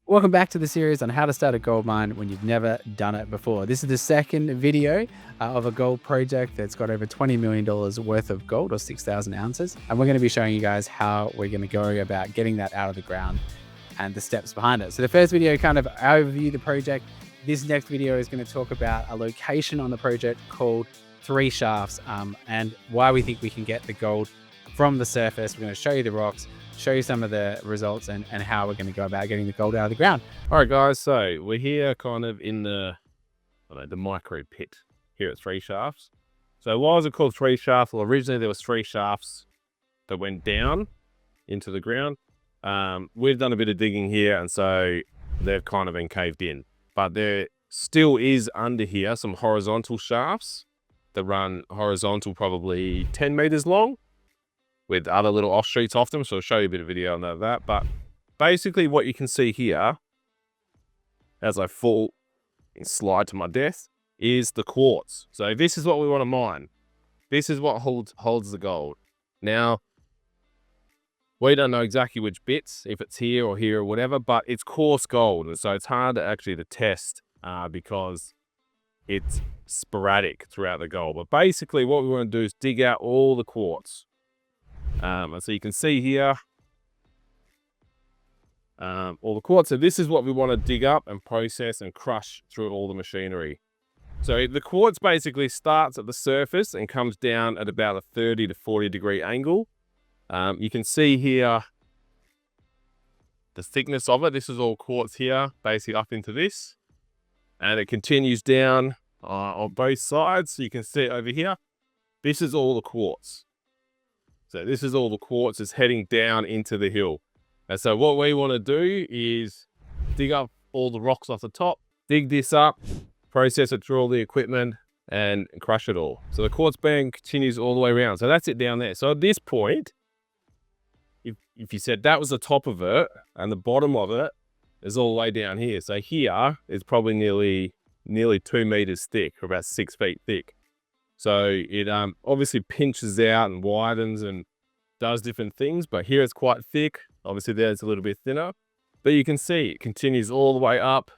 Welcome back to the series on how to start a gold mine when you've never done it before. This is the second video of a gold project that's got over $20 million worth of gold, or 6,000 ounces. And we're going to be showing you guys how we're going to go about getting that out of the ground and the steps behind it. So the first video kind of overview the project. This next video is going to talk about a location on the project called Three Shafts and why we think we can get the gold from the surface. We're going to show you the rocks, show you some of the results and how we're going to go about getting the gold out of the ground. All right, guys, so we're here kind of in the micro pit here at Three Shafts. So why was it called Three Shafts? Well, originally there was three shafts that went down into the ground. We've done a bit of digging here, and so they've kind of been caved in. But there still is under here some horizontal shafts that run horizontal, probably 10 meters long, with other little offshoots off them. So I'll show you a bit of video on that. But basically what you can see here, as I fall and slide to my death, is the quartz. So this is what we want to mine. This is what holds the gold. Now, we don't know exactly which bits, if it's here or whatever, but it's coarse gold. And so it's hard to test because it's sporadic throughout the gold. But basically what we want to do is dig out all the quartz. And so you can see here all the quartz. So this is what we want to dig up and process and crush through all the machinery. So the quartz basically starts at the surface and comes down at about a 30 to 40 degree angle. You can see here the thickness of it. This is all quartz here, basically up into this. And it continues down on both sides. So you can see it over here. This is all the quartz. So this is all the quartz is heading down into the hill. And so what we want to do is dig up all the rocks off the top, dig this up, process it through all the equipment and crush it all. So the quartz band continues all the way around. So that's it down there. So at this point, if you said that was the top of it and the bottom of it is all the way down here. So here is probably nearly 2 meters thick, or about 6 feet thick. So it obviously pinches out and widens and does different things, but here it's quite thick. Obviously there it's a little bit thinner, but you can see it continues all the way up,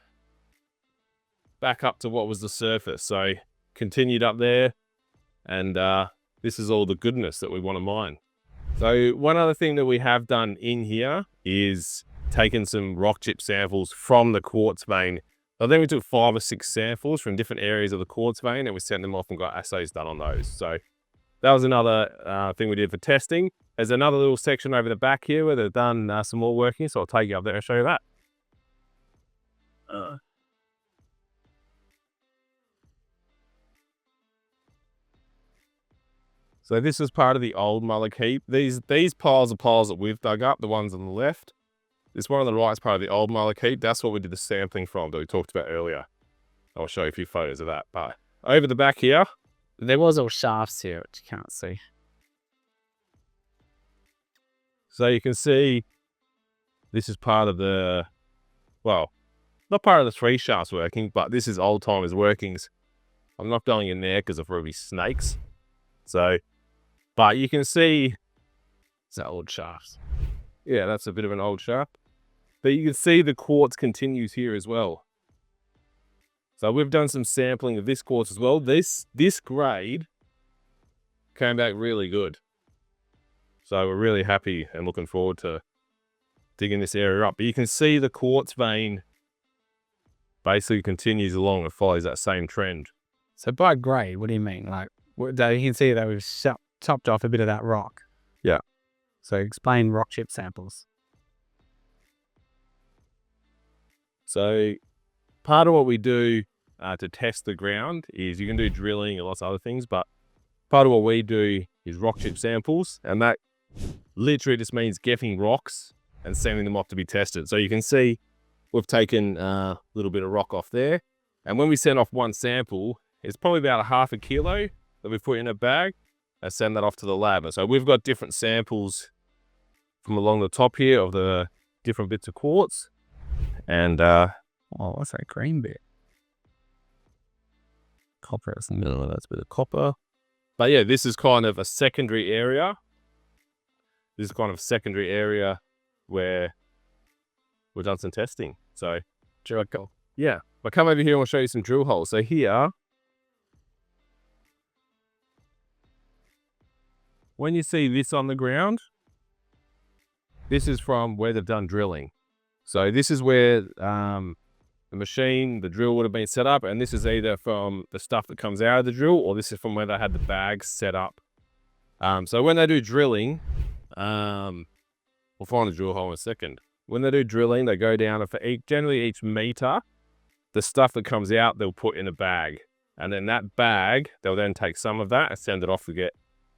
back up to what was the surface. So continued up there, and this is all the goodness that we want to mine. So one other thing that we have done in here is taken some rock chip samples from the quartz vein. So then we took 5 or 6 samples from different areas of the quartz vein, and we sent them off and got assays done on those. So that was another thing we did for testing. There's another little section over the back here where they've done some more working. So I'll take you up there and show you that. So this is part of the old Mullock heap. These piles are piles that we've dug up, the ones on the left. This one on the right is part of the old Mullock heap. That's what we did the sampling from that we talked about earlier. I'll show you a few photos of that. But over the back here, There was all shafts here, which you can't see. so you can see this is part of the, well, not part of the Three Shafts working, but this is old timers workings. I'm not going in there because of probably snakes. So, but you can see It's an old shafts. yeah, that's a bit of an old shaft. But you can see the quartz continues here as well. So we've done some sampling of this quartz as well. This grade came back really good. So we're really happy and looking forward to digging this area up. But you can see the quartz vein basically continues along and follows that same trend. So by grade, what do you mean? Like, you can see that we've topped off a bit of that rock. Yeah. So explain rock chip samples. So part of what we do to test the ground is you can do drilling and lots of other things, but part of what we do is rock chip samples, and that literally just means getting rocks and sending them off to be tested. So you can see we've taken a little bit of rock off there, and when we send off one sample, it's probably about 1/2 kilo that we put in a bag and send that off to the lab. And so we've got different samples from along the top here of the different bits of quartz. And oh, what's that green bit? Copper. that's a bit of copper. But yeah, this is kind of a secondary area. This is kind of a secondary area where we've done some testing. So Drill hole. yeah, but come over here and we'll show you some drill holes. So here, when you see this on the ground, this is from where they've done drilling. So this is where the machine, the drill would have been set up, and this is either from the stuff that comes out of the drill, or this is from where they had the bags set up. So when they do drilling, we'll find a drill hole in a second. When they do drilling, they go down, and for generally each meter, the stuff that comes out, they'll put in a bag. And then that bag, they'll then take some of that and send it off to get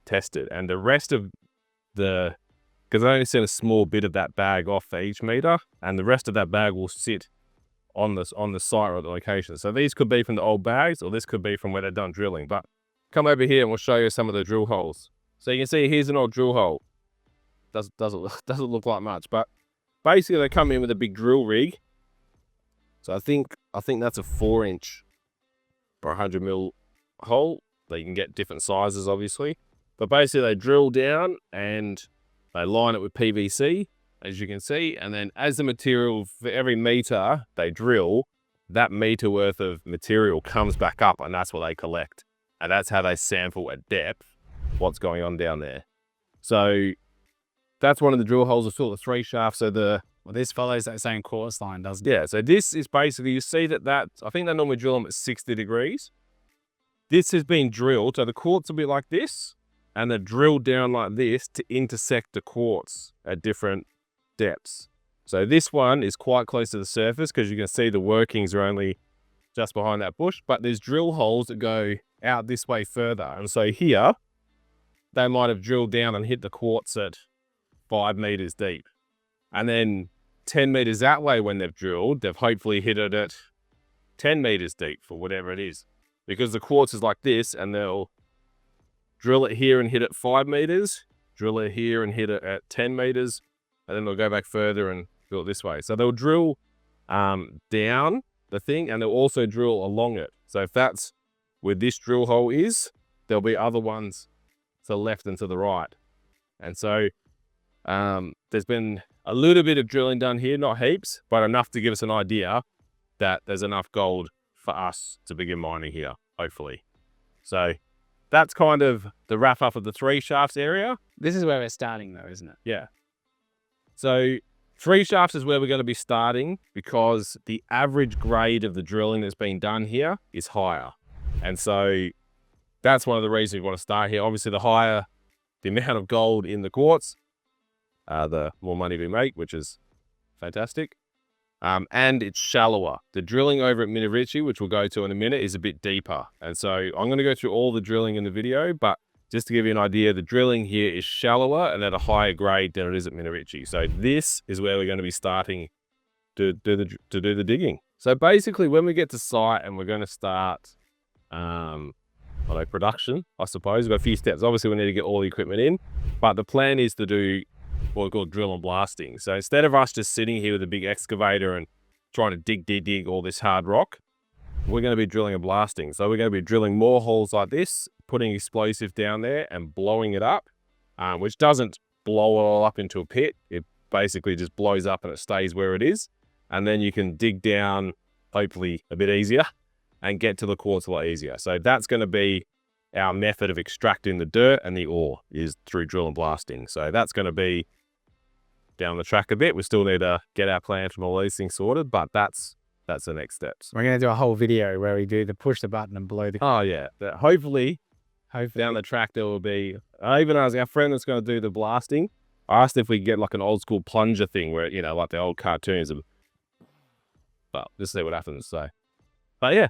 tested. And the rest of the, because they only send a small bit of that bag off for each meter, and the rest of that bag will sit on the site or the location. So these could be from the old bags, or this could be from where they've done drilling. But come over here and we'll show you some of the drill holes. So you can see here's an old drill hole. Doesn't look like much, but basically they come in with a big drill rig. So I think that's a 4-inch or 100 mil hole. They can get different sizes, obviously, but basically they drill down and they line it with PVC, as you can see, and then as the material, for every meter they drill, that meter worth of material comes back up, and that's what they collect, and that's how they sample at depth what's going on down there. So that's one of the drill holes. It's sort of 3 shafts. So this follows that same course line, doesn't it? yeah, so this is basically, you see that I think they normally drill them at 60 degrees. This has been drilled, so the quartz will be like this, and they're drilled down like this to intersect the quartz at different depths. So this one is quite close to the surface because you can see the workings are only just behind that bush, but there's drill holes that go out this way further. And so here, they might have drilled down and hit the quartz at 5 meters deep. And then 10 meters that way when they've drilled, they've hopefully hit it at 10 meters deep for whatever it is. Because the quartz is like this, and they'll drill it here and hit it 5 meters, drill it here and hit it at 10 meters, and then they'll go back further and drill it this way. So they'll drill down the thing, and they'll also drill along it. So if that's where this drill hole is, there'll be other ones to the left and to the right. And so there's been a little bit of drilling done here, not heaps, but enough to give us an idea that there's enough gold for us to begin mining here, hopefully. So that's kind of the wrap up of the 3 shafts area. This is where we're starting though, isn't it? Yeah. So 3 shafts is where we're going to be starting because the average grade of the drilling that's been done here is higher. And so that's one of the reasons we want to start here. Obviously, the higher the amount of gold in the quartz, the more money we make, which is fantastic. And it's shallower. The drilling over at Minerici, which we'll go to in a minute, is a bit deeper. And so I'm going to go through all the drilling in the video, but just to give you an idea, the drilling here is shallower and at a higher grade than it is at Minerici. So this is where we're going to be starting to do the digging. So basically, when we get to site and we're going to start production, I suppose, we've got a few steps. Obviously, we need to get all the equipment in, but the plan is to do what we call drill and blasting. So instead of us just sitting here with a big excavator and trying to dig all this hard rock, we're going to be drilling and blasting. So we're going to be drilling more holes like this, putting explosive down there and blowing it up, which doesn't blow it all up into a pit. It basically just blows up and it stays where it is. And then you can dig down, hopefully a bit easier, and get to the quartz a lot easier. So that's going to be our method of extracting the dirt and the ore, is through drill and blasting. So that's going to be down the track a bit. We still need to get our plans from all these things sorted, but that's the next steps. We're going to do a whole video where we do the push the button and blow the... Oh yeah. Hopefully down the track there will be... I even asked our friend that's going to do the blasting, I asked if we could get like an old school plunger thing where, you know, like the old cartoons. But we'll see what happens. So, but yeah,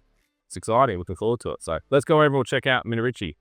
it's exciting. Looking forward to it. So let's go over and we'll check out Minerici.